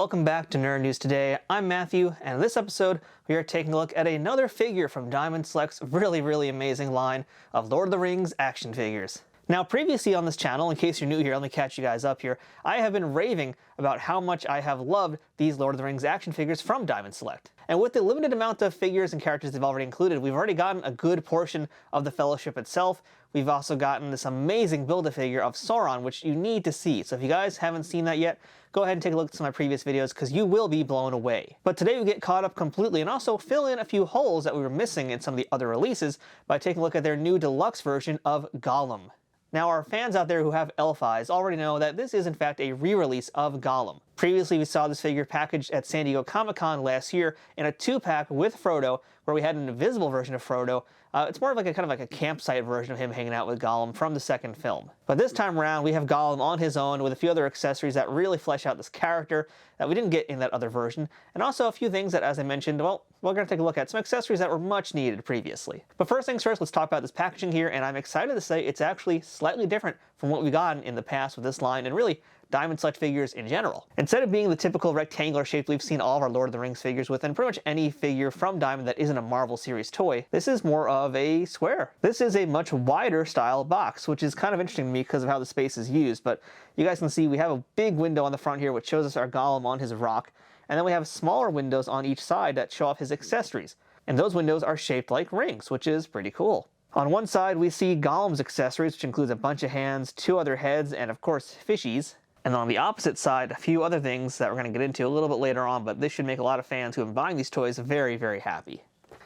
Welcome back to Nerd News Today. I'm Matthew, and in this episode, we are taking a look at another figure from Diamond Select's really amazing line of Lord of the Rings action figures. Now, previously on this channel, in case you're new here, let me catch you guys up here, I have been raving about how much I have loved these Lord of the Rings action figures from Diamond Select. And with the limited amount of figures and characters they've already included, we've already gotten a good portion of the Fellowship itself. We've also gotten this amazing Build-A-Figure of Sauron, which you need to see. So if you guys haven't seen that yet, go ahead and take a look at some of my previous videos because you will be blown away. But today we get caught up completely and also fill in a few holes that we were missing in some of the other releases by taking a look at their new deluxe version of Gollum. Now, our fans out there who have elf eyes already know that this is in fact a re-release of Gollum. Previously, we saw this figure packaged at San Diego Comic-Con last year in a 2-pack with Frodo, where we had an invisible version of Frodo. It's more of like a kind of like a campsite version of him hanging out with Gollum from the second film. But this time around, we have Gollum on his own with a few other accessories that really flesh out this character that we didn't get in that other version, and also a few things that, as I mentioned, well, we're going to take a look at some accessories that were much needed previously. But first things first, let's talk about this packaging here, and I'm excited to say it's actually slightly different from what we've gotten in the past with this line, and really Diamond Select figures in general. Instead of being the typical rectangular shape we've seen all of our Lord of the Rings figures with, and pretty much any figure from Diamond that isn't a Marvel series toy, this is more of a square. This is a much wider style box, which is kind of interesting to me because of how the space is used, but you guys can see we have a big window on the front here which shows us our Gollum on his rock, and then we have smaller windows on each side that show off his accessories, and those windows are shaped like rings, which is pretty cool. On one side we see Gollum's accessories, which includes a bunch of hands, 2 other heads, and of course fishies. And on the opposite side, a few other things that we're going to get into a little bit later on, but this should make a lot of fans who have been buying these toys very happy.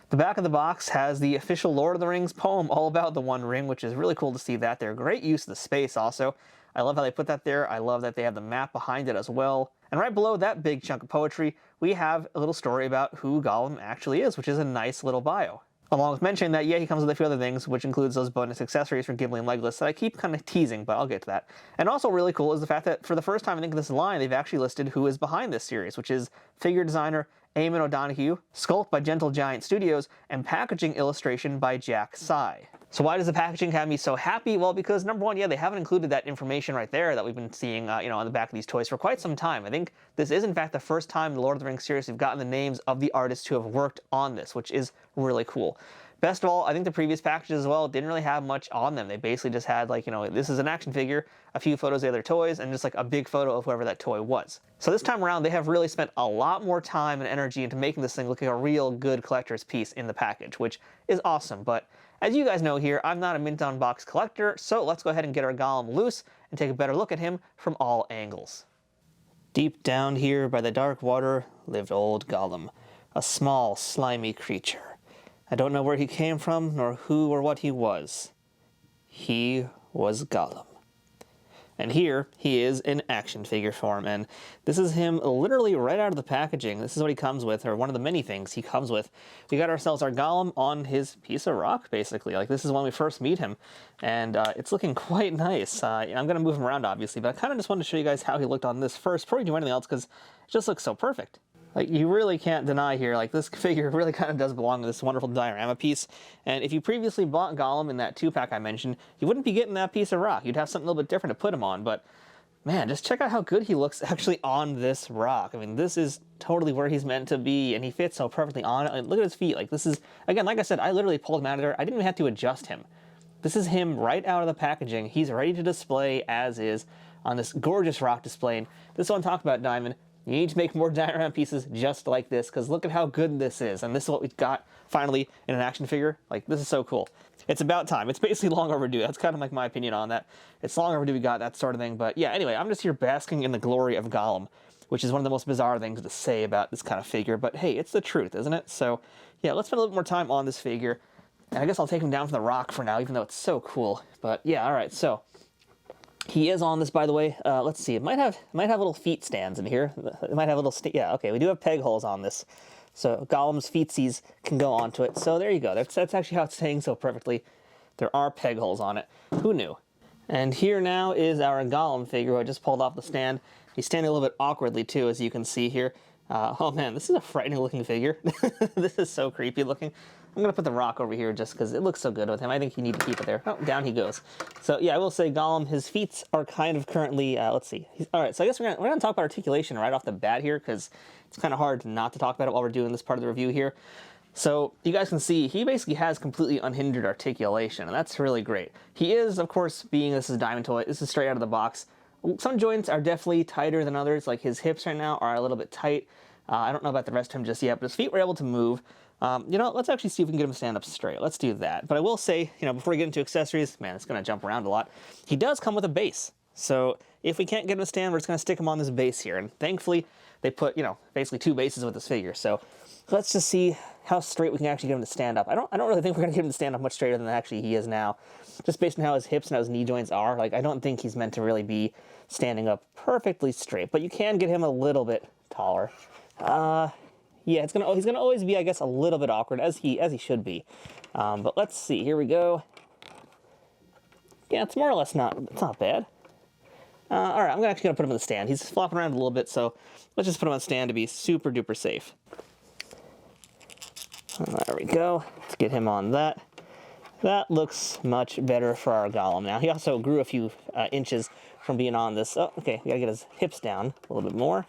The back of the box has the official Lord of the Rings poem all about the One Ring, which is really cool to see that there. Great use of the space also. I love how they put that there. I love that they have the map behind it as well. And right below that big chunk of poetry, we have a little story about who Gollum actually is, which is a nice little bio. Along with mentioning that, yeah, he comes with a few other things, which includes those bonus accessories for Gimli and Legolas that I keep kind of teasing, but I'll get to that. And also really cool is the fact that for the first time I think in this line, they've actually listed who is behind this series, which is figure designer Eamon O'Donoghue, sculpt by Gentle Giant Studios, and packaging illustration by Jack Sy. So why does the packaging have me so happy? Well, because number one, yeah, they haven't included that information right there that we've been seeing, on the back of these toys for quite some time. I think this is in fact the first time in the Lord of the Rings series we've gotten the names of the artists who have worked on this, which is really cool. Best of all, I think the previous packages as well didn't really have much on them. They basically just had this is an action figure, a few photos of their toys, and just like a big photo of whoever that toy was. So this time around, they have really spent a lot more time and energy into making this thing look like a real good collector's piece in the package, which is awesome. But as you guys know here, I'm not a mint on box collector, so let's go ahead and get our Gollum loose and take a better look at him from all angles. Deep down here by the dark water lived old Gollum, a small, slimy creature. I don't know where he came from, nor who or what he was. He was Gollum. And here, he is in action figure form, and this is him literally right out of the packaging. This is what he comes with, or one of the many things he comes with. We got ourselves our Gollum on his piece of rock, basically. Like, this is when we first meet him, and it's looking quite nice. I'm going to move him around, obviously, but I kind of just wanted to show you guys how he looked on this first, before we do anything else, because it just looks so perfect. Like, you really can't deny here, like, this figure really kind of does belong to this wonderful diorama piece. And if you previously bought Gollum in that 2-pack I mentioned, you wouldn't be getting that piece of rock. You'd have something a little bit different to put him on. But, man, just check out how good he looks actually on this rock. I mean, this is totally where he's meant to be, and he fits so perfectly on it. Like, look at his feet. Like, this is, again, like I said, I literally pulled him out of there. I didn't even have to adjust him. This is him right out of the packaging. He's ready to display as is on this gorgeous rock display. And this is what I'm talking about, Diamond. You need to make more diorama pieces just like this, because look at how good this is. And this is what we've got, finally, in an action figure. Like, this is so cool. It's about time. It's basically long overdue. That's kind of like my opinion on that. It's long overdue we got that sort of thing. But yeah, anyway, I'm just here basking in the glory of Gollum, which is one of the most bizarre things to say about this kind of figure. But hey, it's the truth, isn't it? So yeah, let's spend a little bit more time on this figure. And I guess I'll take him down from the rock for now, even though it's so cool. But yeah, all right, so he is on this, by the way. Let's see. It might have little feet stands in here. It might have little yeah. Okay, we do have peg holes on this, so Gollum's feetsies can go onto it. So there you go. That's actually how it's staying so perfectly. There are peg holes on it. Who knew? And here now is our Gollum figure who I just pulled off the stand. He's standing a little bit awkwardly too, as you can see here. Oh man, this is a frightening looking figure. This is so creepy looking. I'm going to put the rock over here just because it looks so good with him. I think you need to keep it there. Oh, down he goes. So yeah, I will say Gollum, his feet are kind of currently, let's see. All right, so I guess we're going to talk about articulation right off the bat here because it's kind of hard not to talk about it while we're doing this part of the review here. So you guys can see he basically has completely unhindered articulation, and that's really great. He is, of course, being this is a Diamond toy, this is straight out of the box. Some joints are definitely tighter than others, like his hips right now are a little bit tight. I don't know about the rest of him just yet, but his feet were able to move. You know, let's actually see if we can get him to stand up straight. Let's do that. But I will say, you know, before we get into accessories, man, it's going to jump around a lot. He does come with a base. So if we can't get him to stand, we're just going to stick him on this base here. And thankfully, they put, you know, basically 2 bases with this figure. So let's just see how straight we can actually get him to stand up. I don't really think we're going to get him to stand up much straighter than actually he is now. Just based on how his hips and how his knee joints are. Like, I don't think he's meant to really be standing up perfectly straight. But you can get him a little bit taller. Yeah, he's gonna always be, I guess, a little bit awkward, as he should be. But let's see. Here we go. Yeah, it's more or less it's not bad. All right, I'm actually gonna put him on the stand. He's flopping around a little bit, so let's just put him on the stand to be super duper safe. There we go. Let's get him on that. That looks much better for our Gollum now. He also grew a few inches from being on this. Oh, okay, we gotta get his hips down a little bit more.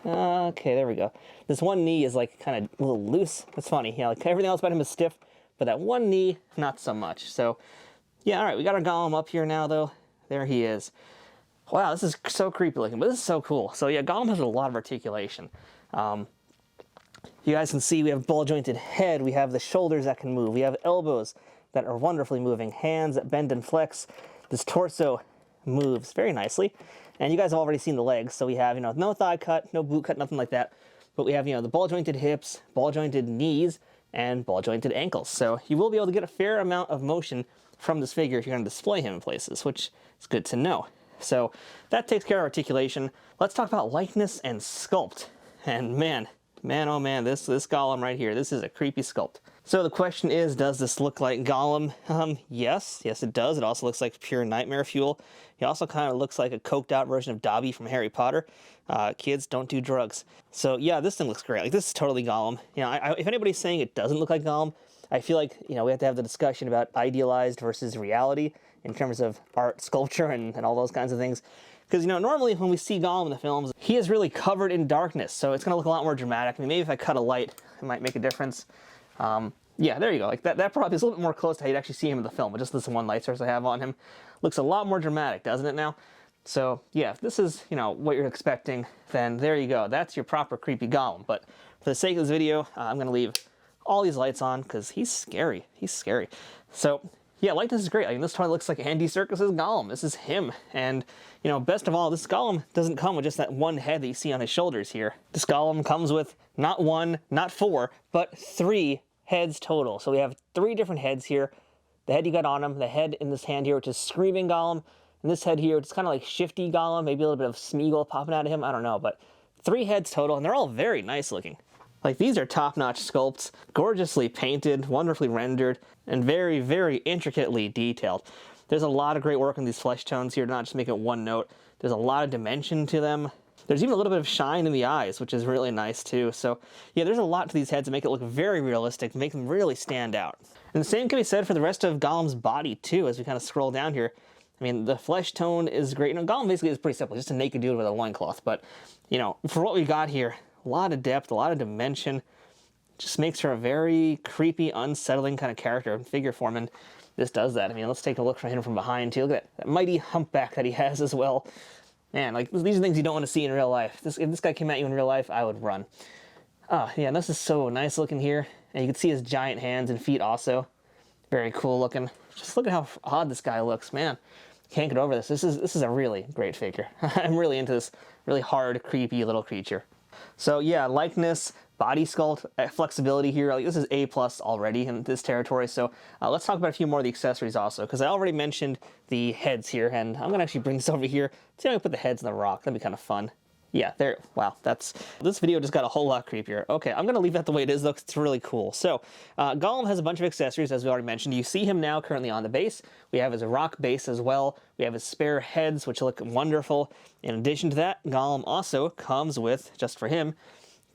Okay, there we go. This one knee is like kind of a little loose. It's funny, yeah, like everything else about him is stiff, but that one knee, not so much. So, yeah, all right, we got our Gollum up here now, though. There he is. Wow, this is so creepy looking, but this is so cool. So, yeah, Gollum has a lot of articulation. You guys can see we have ball-jointed head. We have the shoulders that can move. We have elbows that are wonderfully moving. Hands that bend and flex. This torso moves very nicely. And you guys have already seen the legs, so we have, you know, no thigh cut, no boot cut, nothing like that. But we have, you know, the ball-jointed hips, ball-jointed knees, and ball-jointed ankles. So you will be able to get a fair amount of motion from this figure if you're going to display him in places, which is good to know. So that takes care of articulation. Let's talk about likeness and sculpt. And man, oh man, this Gollum right here, this is a creepy sculpt. So the question is, does this look like Gollum? Yes it does. It also looks like pure nightmare fuel. He also kind of looks like a coked out version of Dobby from Harry Potter. Kids, don't do drugs. So yeah, this thing looks great. Like, this is totally Gollum. You know, if anybody's saying it doesn't look like Gollum, I feel like, you know, we have to have the discussion about idealized versus reality in terms of art, sculpture, and all those kinds of things. Because, you know, normally when we see Gollum in the films, he is really covered in darkness, so it's going to look a lot more dramatic. I mean, maybe if I cut a light, it might make a difference. Yeah, there you go. Like that probably is a little bit more close to how you'd actually see him in the film, but just this one light source I have on him looks a lot more dramatic, doesn't it now? So, yeah, if this is, you know, what you're expecting, then there you go. That's your proper creepy Gollum. But for the sake of this video, I'm going to leave all these lights on because he's scary. He's scary. So, yeah, likeness is great. I mean, this toy looks like Andy Serkis's Gollum. This is him. And, you know, best of all, this Gollum doesn't come with just that one head that you see on his shoulders here. This Gollum comes with not 1, not 4, but 3 heads total. So we have 3 different heads here. The head you got on him, the head in this hand here, which is Screaming Gollum, and this head here, which is kind of like Shifty Gollum, maybe a little bit of Smeagol popping out of him, I don't know, but 3 heads total, and they're all very nice looking. Like, these are top-notch sculpts, gorgeously painted, wonderfully rendered, and very, very intricately detailed. There's a lot of great work on these flesh tones here to not just make it one note. There's a lot of dimension to them. There's even a little bit of shine in the eyes, which is really nice too. So yeah, there's a lot to these heads to make it look very realistic, make them really stand out. And the same can be said for the rest of Gollum's body too, as we kind of scroll down here. I mean, the flesh tone is great. You know, Gollum basically is pretty simple, just a naked dude with a loincloth. But, you know, for what we got here, a lot of depth, a lot of dimension. Just makes her a very creepy, unsettling kind of character and figure form, and this does that. I mean, let's take a look from him from behind too. Look at that mighty humpback that he has as well. Man, like, these are things you don't want to see in real life. If this guy came at you in real life, I would run. Oh, yeah, this is so nice looking here. And you can see his giant hands and feet also. Very cool looking. Just look at how odd this guy looks, man. Can't get over this. This is a really great figure. I'm really into this really hard, creepy little creature. So yeah, likeness, body sculpt, flexibility here. Like, this is A+ already in this territory. So let's talk about a few more of the accessories also, because I already mentioned the heads here, and I'm gonna actually bring this over here. See how I put the heads in the rock. That'd be kind of fun. Yeah, there. Wow, this video just got a whole lot creepier. Okay, I'm gonna leave that the way it is though, 'cause it's really cool. So Gollum has a bunch of accessories, as we already mentioned. You see him now currently on the base. We have his rock base as well. We have his spare heads, which look wonderful. In addition to that, Gollum also comes with, just for him,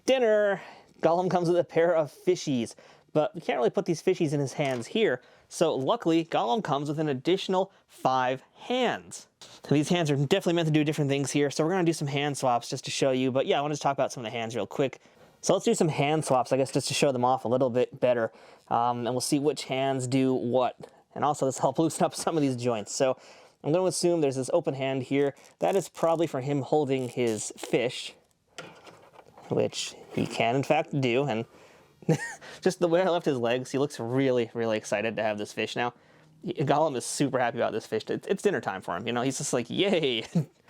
dinner. Gollum comes with a pair of fishies. but we can't really put these fishies in his hands here. So luckily, Gollum comes with an additional 5 hands. And these hands are definitely meant to do different things here, so we're going to do some hand swaps just to show you. But yeah, I want to talk about some of the hands real quick. So let's do some hand swaps, I guess, just to show them off a little bit better. And we'll see which hands do what. And also, this will help loosen up some of these joints. So I'm going to assume there's this open hand here. That is probably for him holding his fish, which he can, in fact, do. And just the way I left his legs, he looks really, really excited to have this fish now. Gollum is super happy about this fish. It's dinner time for him, you know? He's just like, yay!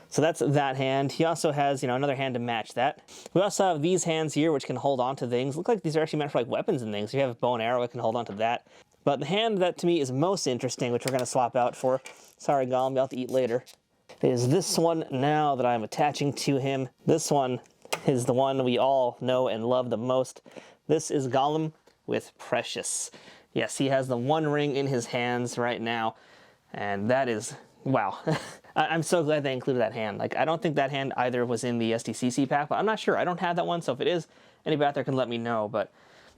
So that's that hand. He also has, you know, another hand to match that. We also have these hands here, which can hold on to things. Look like these are actually meant for like weapons and things. If you have a bow and arrow, it can hold on to that. But the hand that to me is most interesting, which we're going to swap out for, sorry Gollum, you'll have to eat later, is this one now that I'm attaching to him. This one is the one we all know and love the most. This is Gollum with Precious. Yes, he has the One Ring in his hands right now, and that is, wow. I'm so glad they included that hand. Like, I don't think that hand either was in the SDCC pack, but I'm not sure. I don't have that one, so if it is, anybody out there can let me know. But,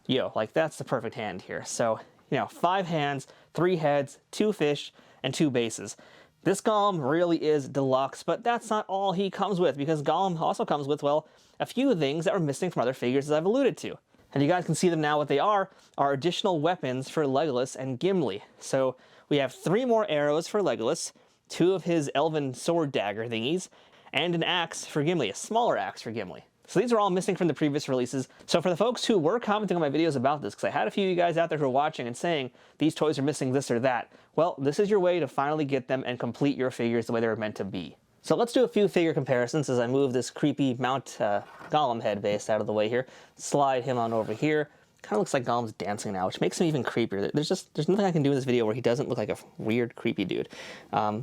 yo, like, that's the perfect hand here. So, you know, 5 hands, 3 heads, 2 fish, and 2 bases. This Gollum really is deluxe, but that's not all he comes with, because Gollum also comes with, well, a few things that were missing from other figures, as I've alluded to. And you guys can see them now. What they are additional weapons for Legolas and Gimli. So we have 3 more arrows for Legolas, 2 of his elven sword dagger thingies, and an axe for Gimli, a smaller axe for Gimli. So these are all missing from the previous releases. So for the folks who were commenting on my videos about this, because I had a few of you guys out there who are watching and saying, these toys are missing this or that, well, this is your way to finally get them and complete your figures the way they were meant to be. So let's do a few figure comparisons as I move this creepy Mount Gollum head base out of the way here. Slide him on over here. Kind of looks like Gollum's dancing now, which makes him even creepier. There's nothing I can do in this video where he doesn't look like a weird, creepy dude.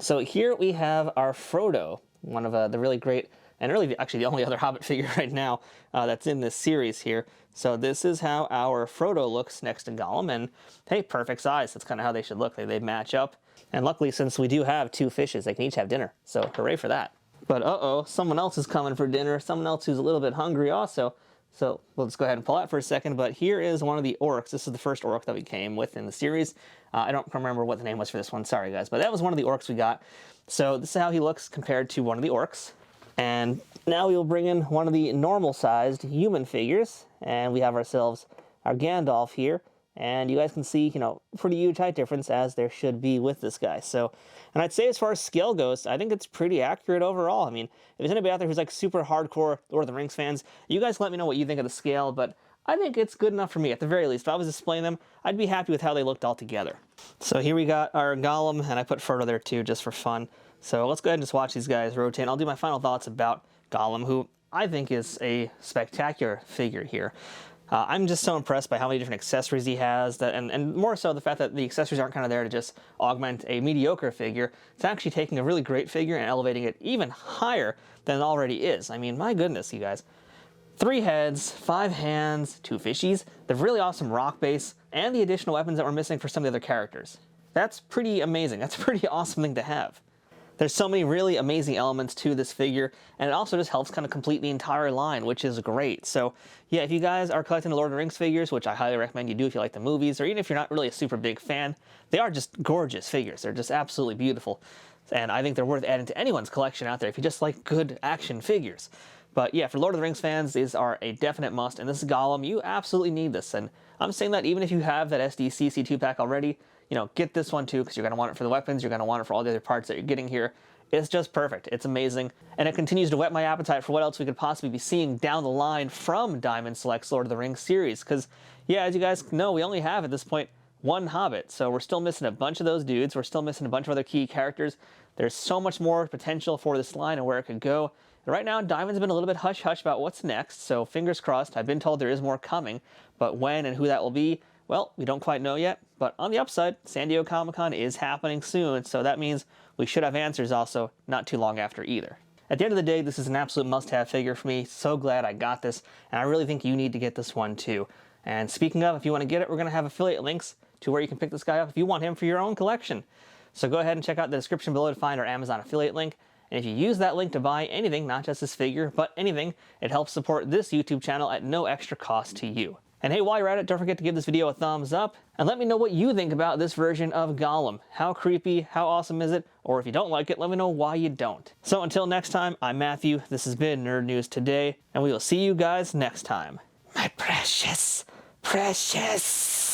So here we have our Frodo, one of the really great, and really actually the only other Hobbit figure right now that's in this series here. So this is how our Frodo looks next to Gollum, and hey, perfect size. That's kind of how they should look. They match up. And luckily, since we do have 2 fishes, they can each have dinner. So hooray for that. But uh-oh, someone else is coming for dinner. Someone else who's a little bit hungry also. So we'll just go ahead and pull out for a second. But here is one of the orcs. This is the first orc that we came with in the series. I don't remember what the name was for this one. Sorry, guys. But that was one of the orcs we got. So this is how he looks compared to one of the orcs. And now we will bring in one of the normal-sized human figures. And we have ourselves our Gandalf here. And you guys can see, you know, pretty huge height difference as there should be with this guy. So, and I'd say as far as scale goes, I think it's pretty accurate overall. I mean, if there's anybody out there who's like super hardcore Lord of the Rings fans, you guys let me know what you think of the scale, but I think it's good enough for me at the very least. If I was displaying them, I'd be happy with how they looked all together. So here we got our Gollum, and I put Frodo there too, just for fun. So let's go ahead and just watch these guys rotate. I'll do my final thoughts about Gollum, who I think is a spectacular figure here. I'm just so impressed by how many different accessories he has, and more so the fact that the accessories aren't kind of there to just augment a mediocre figure. It's actually taking a really great figure and elevating it even higher than it already is. I mean, my goodness, you guys. 3 heads, 5 hands, 2 fishies, the really awesome rock base, and the additional weapons that were missing for some of the other characters. That's pretty amazing. That's a pretty awesome thing to have. There's so many really amazing elements to this figure, and it also just helps kind of complete the entire line, which is great. So yeah, if you guys are collecting the Lord of the Rings figures, which I highly recommend you do if you like the movies, or even if you're not really a super big fan, they are just gorgeous figures. They're just absolutely beautiful. And I think they're worth adding to anyone's collection out there if you just like good action figures. But yeah, for Lord of the Rings fans, these are a definite must, and this is Gollum. You absolutely need this, and I'm saying that even if you have that SDCC 2-pack already, you know, get this one too, because you're going to want it for the weapons, you're going to want it for all the other parts that you're getting here. It's just perfect. It's amazing. And it continues to whet my appetite for what else we could possibly be seeing down the line from Diamond Select's Lord of the Rings series. Because, yeah, as you guys know, we only have, at this point, 1 Hobbit. So we're still missing a bunch of those dudes. We're still missing a bunch of other key characters. There's so much more potential for this line and where it could go. And right now, Diamond's been a little bit hush-hush about what's next. So fingers crossed. I've been told there is more coming. But when and who that will be, well, we don't quite know yet. But on the upside, San Diego Comic-Con is happening soon, so that means we should have answers also not too long after either. At the end of the day, this is an absolute must-have figure for me. So glad I got this, and I really think you need to get this one too. And speaking of, if you want to get it, we're going to have affiliate links to where you can pick this guy up if you want him for your own collection. So go ahead and check out the description below to find our Amazon affiliate link. And if you use that link to buy anything, not just this figure, but anything, it helps support this YouTube channel at no extra cost to you. And hey, while you're at it, don't forget to give this video a thumbs up, and let me know what you think about this version of Gollum. How creepy, how awesome is it? Or if you don't like it, let me know why you don't. So until next time, I'm Matthew, this has been Nerd News Today, and we will see you guys next time. My precious, precious...